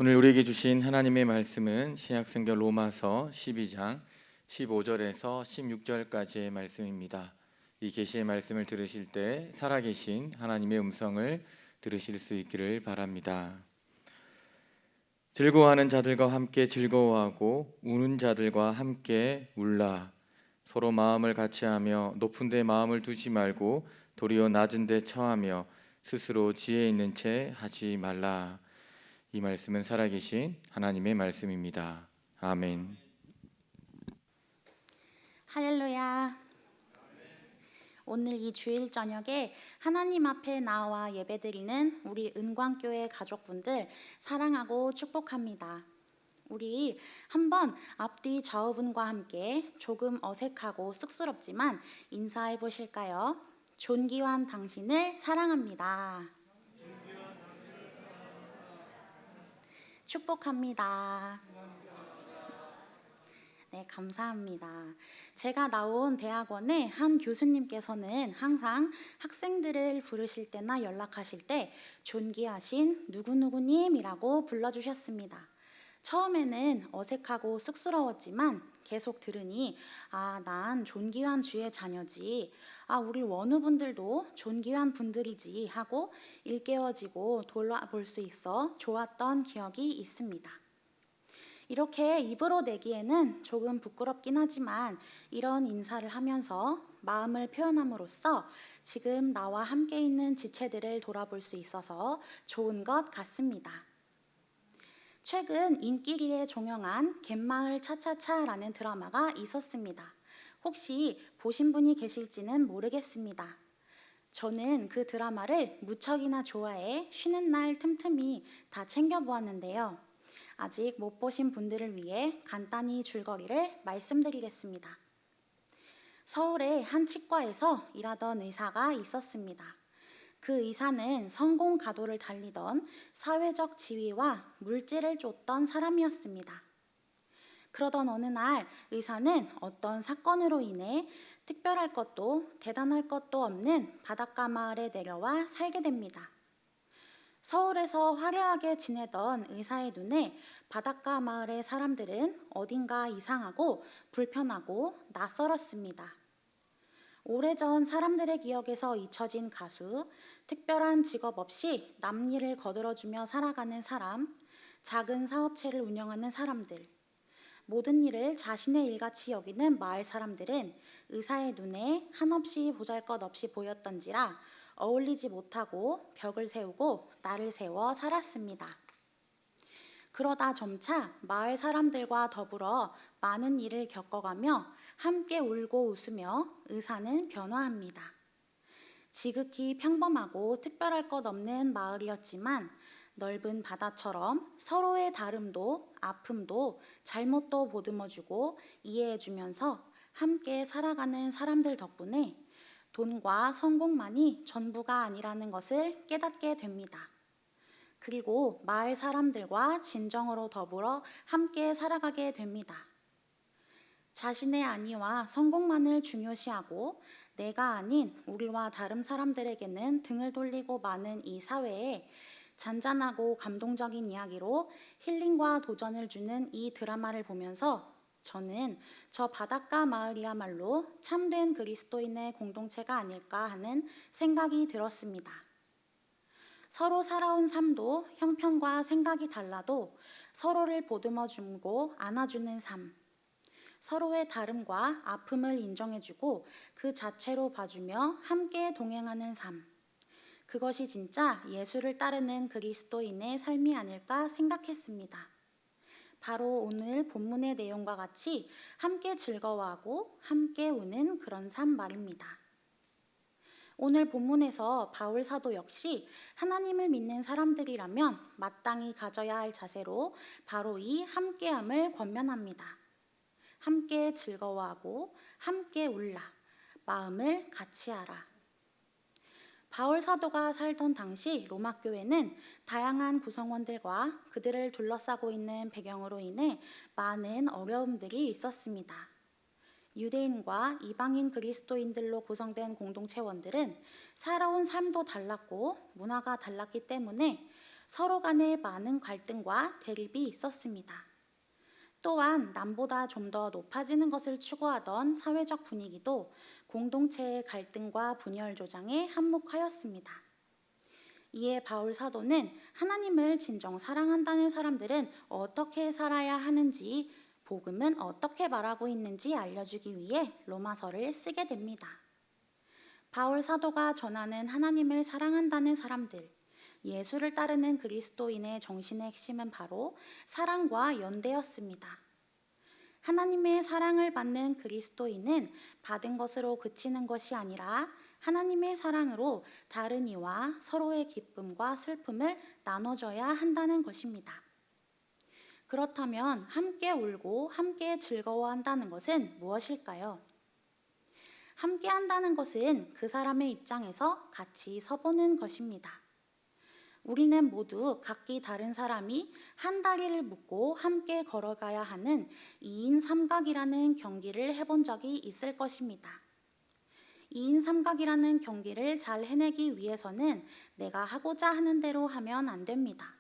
오늘 우리에게 주신 하나님의 말씀은 신약성경 로마서 12장 15절에서 16절까지의 말씀입니다. 이 계시의 말씀을 들으실 때 살아계신 하나님의 음성을 들으실 수 있기를 바랍니다. 즐거워하는 자들과 함께 즐거워하고 우는 자들과 함께 울라. 서로 마음을 같이하며 높은 데 마음을 두지 말고 도리어 낮은 데 처하며 스스로 지혜 있는 채 하지 말라. 이 말씀은 살아계신 하나님의 말씀입니다. 아멘. 할렐루야. 오늘 이 주일 저녁에 하나님 앞에 나와 예배드리는 우리 은광교회 가족분들 사랑하고 축복합니다. 우리 한번 앞뒤 좌우분과 함께 조금 어색하고 쑥스럽지만 인사해 보실까요? 존귀한 당신을 사랑합니다. 축복합니다. 네, 감사합니다. 제가 나온 대학원의 한 교수님께서는 항상 학생들을 부르실 때나 연락하실 때 존귀하신 누구누구님이라고 불러주셨습니다. 처음에는 어색하고 쑥스러웠지만 계속 들으니 난 존귀한 주의 자녀지, 우리 원우분들도 존귀한 분들이지 하고 일깨워지고 돌아볼 수 있어 좋았던 기억이 있습니다. 이렇게 입으로 내기에는 조금 부끄럽긴 하지만 이런 인사를 하면서 마음을 표현함으로써 지금 나와 함께 있는 지체들을 돌아볼 수 있어서 좋은 것 같습니다. 최근 인기리에 종영한 갯마을 차차차라는 드라마가 있었습니다. 혹시 보신 분이 계실지는 모르겠습니다. 저는 그 드라마를 무척이나 좋아해 쉬는 날 틈틈이 다 챙겨보았는데요. 아직 못 보신 분들을 위해 간단히 줄거리를 말씀드리겠습니다. 서울의 한 치과에서 일하던 의사가 있었습니다. 그 의사는 성공 가도를 달리던 사회적 지위와 물질을 쫓던 사람이었습니다. 그러던 어느 날 의사는 어떤 사건으로 인해 특별할 것도 대단할 것도 없는 바닷가 마을에 내려와 살게 됩니다. 서울에서 화려하게 지내던 의사의 눈에 바닷가 마을의 사람들은 어딘가 이상하고 불편하고 낯설었습니다. 오래전 사람들의 기억에서 잊혀진 가수, 특별한 직업 없이 남일을 거들어주며 살아가는 사람, 작은 사업체를 운영하는 사람들, 모든 일을 자신의 일같이 여기는 마을 사람들은 의사의 눈에 한없이 보잘것없이 보였던지라 어울리지 못하고 벽을 세우고 나를 세워 살았습니다. 그러다 점차 마을 사람들과 더불어 많은 일을 겪어가며 함께 울고 웃으며 의사는 변화합니다. 지극히 평범하고 특별할 것 없는 마을이었지만 넓은 바다처럼 서로의 다름도 아픔도 잘못도 보듬어주고 이해해주면서 함께 살아가는 사람들 덕분에 돈과 성공만이 전부가 아니라는 것을 깨닫게 됩니다. 그리고 마을 사람들과 진정으로 더불어 함께 살아가게 됩니다. 자신의 안위와 성공만을 중요시하고 내가 아닌 우리와 다른 사람들에게는 등을 돌리고 마는 이 사회에 잔잔하고 감동적인 이야기로 힐링과 도전을 주는 이 드라마를 보면서 저는 저 바닷가 마을이야말로 참된 그리스도인의 공동체가 아닐까 하는 생각이 들었습니다. 서로 살아온 삶도 형편과 생각이 달라도 서로를 보듬어주고 안아주는 삶, 서로의 다름과 아픔을 인정해주고 그 자체로 봐주며 함께 동행하는 삶, 그것이 진짜 예수를 따르는 그리스도인의 삶이 아닐까 생각했습니다. 바로 오늘 본문의 내용과 같이 함께 즐거워하고 함께 우는 그런 삶 말입니다. 오늘 본문에서 바울 사도 역시 하나님을 믿는 사람들이라면 마땅히 가져야 할 자세로 바로 이 함께함을 권면합니다. 함께 즐거워하고 함께 울라, 마음을 같이 하라. 바울 사도가 살던 당시 로마 교회는 다양한 구성원들과 그들을 둘러싸고 있는 배경으로 인해 많은 어려움들이 있었습니다. 유대인과 이방인 그리스도인들로 구성된 공동체원들은 살아온 삶도 달랐고 문화가 달랐기 때문에 서로 간에 많은 갈등과 대립이 있었습니다. 또한 남보다 좀 더 높아지는 것을 추구하던 사회적 분위기도 공동체의 갈등과 분열 조장에 한몫하였습니다. 이에 바울 사도는 하나님을 진정 사랑한다는 사람들은 어떻게 살아야 하는지, 복음은 어떻게 말하고 있는지 알려주기 위해 로마서를 쓰게 됩니다. 바울 사도가 전하는 하나님을 사랑한다는 사람들, 예수를 따르는 그리스도인의 정신의 핵심은 바로 사랑과 연대였습니다. 하나님의 사랑을 받는 그리스도인은 받은 것으로 그치는 것이 아니라 하나님의 사랑으로 다른 이와 서로의 기쁨과 슬픔을 나눠줘야 한다는 것입니다. 그렇다면 함께 울고 함께 즐거워한다는 것은 무엇일까요? 함께 한다는 것은 그 사람의 입장에서 같이 서보는 것입니다. 우리는 모두 각기 다른 사람이 한 다리를 묶고 함께 걸어가야 하는 2인 삼각이라는 경기를 해본 적이 있을 것입니다. 2인 삼각이라는 경기를 잘 해내기 위해서는 내가 하고자 하는 대로 하면 안 됩니다.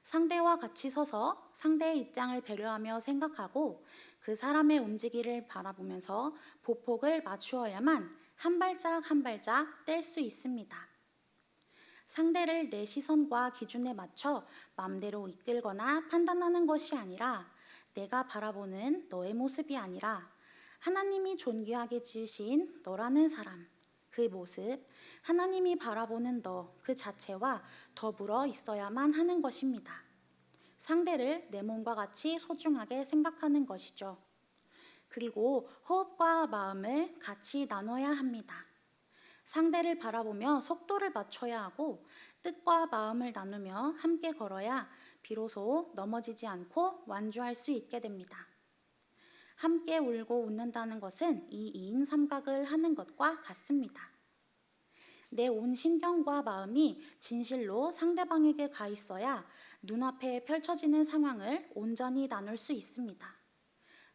상대와 같이 서서 상대의 입장을 배려하며 생각하고 그 사람의 움직이를 바라보면서 보폭을 맞추어야만 한 발짝 한 발짝 뗄 수 있습니다. 상대를 내 시선과 기준에 맞춰 마음대로 이끌거나 판단하는 것이 아니라 내가 바라보는 너의 모습이 아니라 하나님이 존귀하게 지으신 너라는 사람, 그 모습, 하나님이 바라보는 너 그 자체와 더불어 있어야만 하는 것입니다. 상대를 내 몸과 같이 소중하게 생각하는 것이죠. 그리고 호흡과 마음을 같이 나눠야 합니다. 상대를 바라보며 속도를 맞춰야 하고 뜻과 마음을 나누며 함께 걸어야 비로소 넘어지지 않고 완주할 수 있게 됩니다. 함께 울고 웃는다는 것은 이 2인 삼각을 하는 것과 같습니다. 내 온 신경과 마음이 진실로 상대방에게 가 있어야 눈앞에 펼쳐지는 상황을 온전히 나눌 수 있습니다.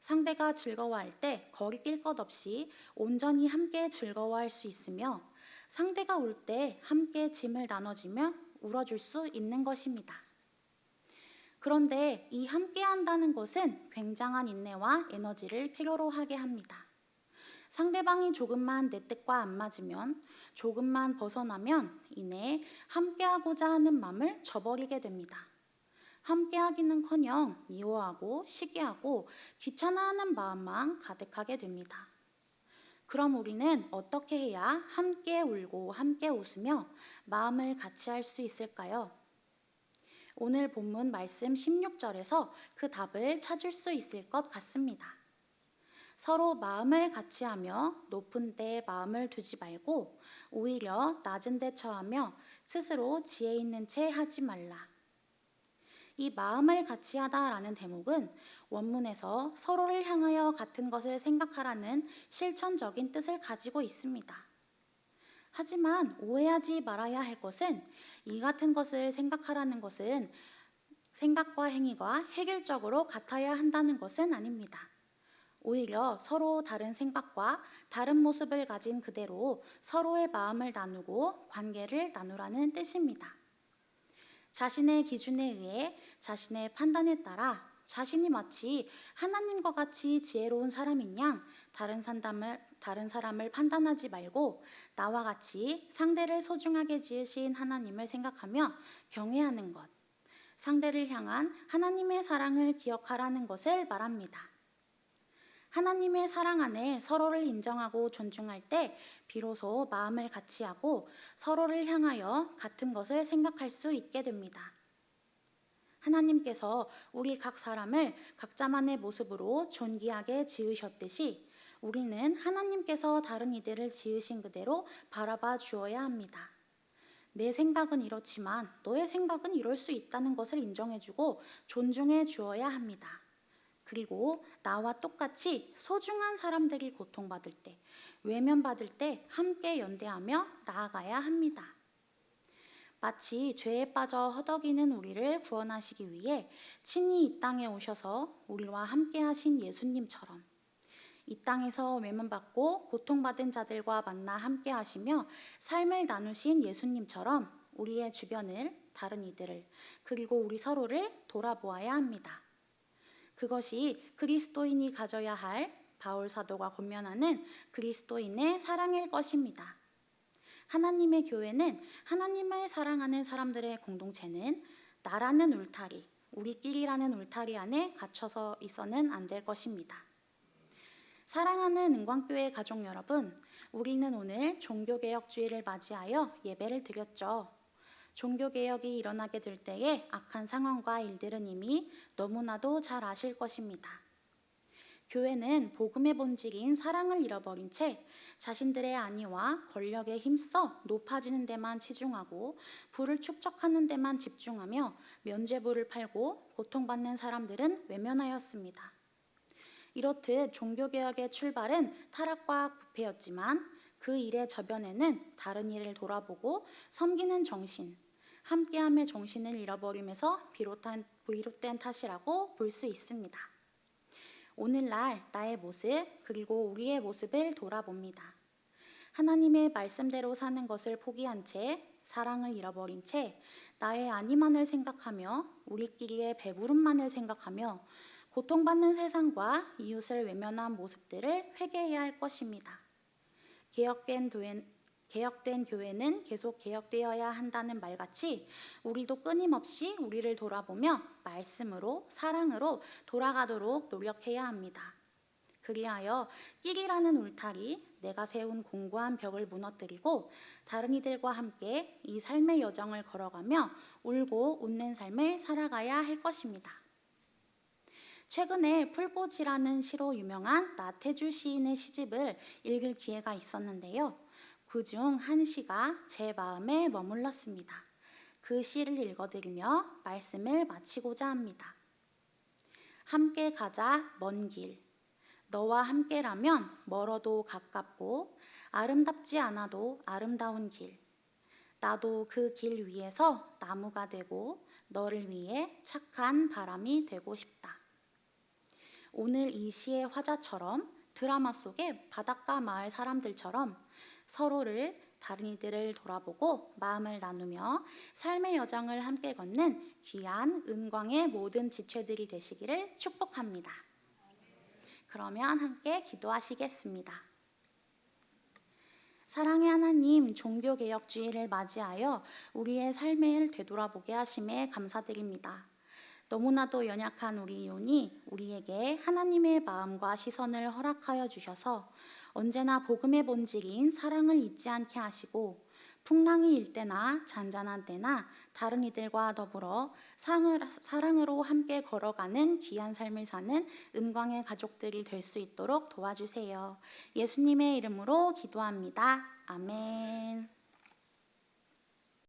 상대가 즐거워할 때 거리낄 것 없이 온전히 함께 즐거워할 수 있으며 상대가 울 때 함께 짐을 나눠주며 울어줄 수 있는 것입니다. 그런데 이 함께 한다는 것은 굉장한 인내와 에너지를 필요로 하게 합니다. 상대방이 조금만 내 뜻과 안 맞으면, 조금만 벗어나면 이내 함께하고자 하는 마음을 저버리게 됩니다. 함께하기는커녕 미워하고 시기하고 귀찮아하는 마음만 가득하게 됩니다. 그럼 우리는 어떻게 해야 함께 울고 함께 웃으며 마음을 같이 할 수 있을까요? 오늘 본문 말씀 16절에서 그 답을 찾을 수 있을 것 같습니다. 서로 마음을 같이 하며 높은 데 마음을 두지 말고 오히려 낮은 데 처하며 스스로 지혜 있는 채 하지 말라. 이 마음을 같이 하다라는 대목은 원문에서 서로를 향하여 같은 것을 생각하라는 실천적인 뜻을 가지고 있습니다. 하지만 오해하지 말아야 할 것은 이 같은 것을 생각하라는 것은 생각과 행위가 획일적으로 같아야 한다는 것은 아닙니다. 오히려 서로 다른 생각과 다른 모습을 가진 그대로 서로의 마음을 나누고 관계를 나누라는 뜻입니다. 자신의 기준에 의해 자신의 판단에 따라 자신이 마치 하나님과 같이 지혜로운 사람인 양 다른 사람을 판단하지 말고 나와 같이 상대를 소중하게 지으신 하나님을 생각하며 경외하는 것, 상대를 향한 하나님의 사랑을 기억하라는 것을 말합니다. 하나님의 사랑 안에 서로를 인정하고 존중할 때 비로소 마음을 같이 하고 서로를 향하여 같은 것을 생각할 수 있게 됩니다. 하나님께서 우리 각 사람을 각자만의 모습으로 존귀하게 지으셨듯이 우리는 하나님께서 다른 이들을 지으신 그대로 바라봐 주어야 합니다. 내 생각은 이렇지만 너의 생각은 이럴 수 있다는 것을 인정해주고 존중해 주어야 합니다. 그리고 나와 똑같이 소중한 사람들이 고통받을 때, 외면받을 때 함께 연대하며 나아가야 합니다. 마치 죄에 빠져 허덕이는 우리를 구원하시기 위해 친히 이 땅에 오셔서 우리와 함께 하신 예수님처럼 이 땅에서 외면받고 고통받은 자들과 만나 함께 하시며 삶을 나누신 예수님처럼 우리의 주변을 다른 이들을, 그리고 우리 서로를 돌아보아야 합니다. 그것이 그리스도인이 가져야 할 바울 사도가 권면하는 그리스도인의 사랑일 것입니다. 하나님의 교회는, 하나님을 사랑하는 사람들의 공동체는 나라는 울타리, 우리끼리라는 울타리 안에 갇혀서 있어는 안 될 것입니다. 사랑하는 은광교회 가족 여러분, 우리는 오늘 종교개혁주의를 맞이하여 예배를 드렸죠. 종교개혁이 일어나게 될 때의 악한 상황과 일들은 이미 너무나도 잘 아실 것입니다. 교회는 복음의 본질인 사랑을 잃어버린 채 자신들의 안위와 권력에 힘써 높아지는 데만 치중하고 부를 축적하는 데만 집중하며 면죄부를 팔고 고통받는 사람들은 외면하였습니다. 이렇듯 종교개혁의 출발은 타락과 부패였지만 그 일의 저변에는 다른 일을 돌아보고 섬기는 정신, 함께함의 정신을 잃어버림에서 비롯된 탓이라고 볼 수 있습니다. 오늘날 나의 모습, 그리고 우리의 모습을 돌아봅니다. 하나님의 말씀대로 사는 것을 포기한 채, 사랑을 잃어버린 채 나의 안위만을 생각하며 우리끼리의 배부름만을 생각하며 고통받는 세상과 이웃을 외면한 모습들을 회개해야 할 것입니다. 개혁된 교회는 계속 개혁되어야 한다는 말같이 우리도 끊임없이 우리를 돌아보며 말씀으로, 사랑으로 돌아가도록 노력해야 합니다. 그리하여 끼리라는 울타리, 내가 세운 공고한 벽을 무너뜨리고 다른 이들과 함께 이 삶의 여정을 걸어가며 울고 웃는 삶을 살아가야 할 것입니다. 최근에 풀꽃이라는 시로 유명한 나태주 시인의 시집을 읽을 기회가 있었는데요. 그중 한 시가 제 마음에 머물렀습니다. 그 시를 읽어드리며 말씀을 마치고자 합니다. 함께 가자 먼 길. 너와 함께라면 멀어도 가깝고 아름답지 않아도 아름다운 길. 나도 그 길 위에서 나무가 되고 너를 위해 착한 바람이 되고 싶다. 오늘 이 시의 화자처럼 드라마 속의 바닷가 마을 사람들처럼 서로를, 다른 이들을 돌아보고 마음을 나누며 삶의 여정을 함께 걷는 귀한 은광의 모든 지체들이 되시기를 축복합니다. 그러면 함께 기도하시겠습니다. 사랑의 하나님, 종교개혁주의를 맞이하여 우리의 삶을 되돌아보게 하심에 감사드립니다. 너무나도 연약한 우리 영혼이 우리에게 하나님의 마음과 시선을 허락하여 주셔서 언제나 복음의 본질인 사랑을 잊지 않게 하시고 풍랑이 일 때나 잔잔한 때나 다른 이들과 더불어 사랑으로 함께 걸어가는 귀한 삶을 사는 은광의 가족들이 될 수 있도록 도와주세요. 예수님의 이름으로 기도합니다. 아멘.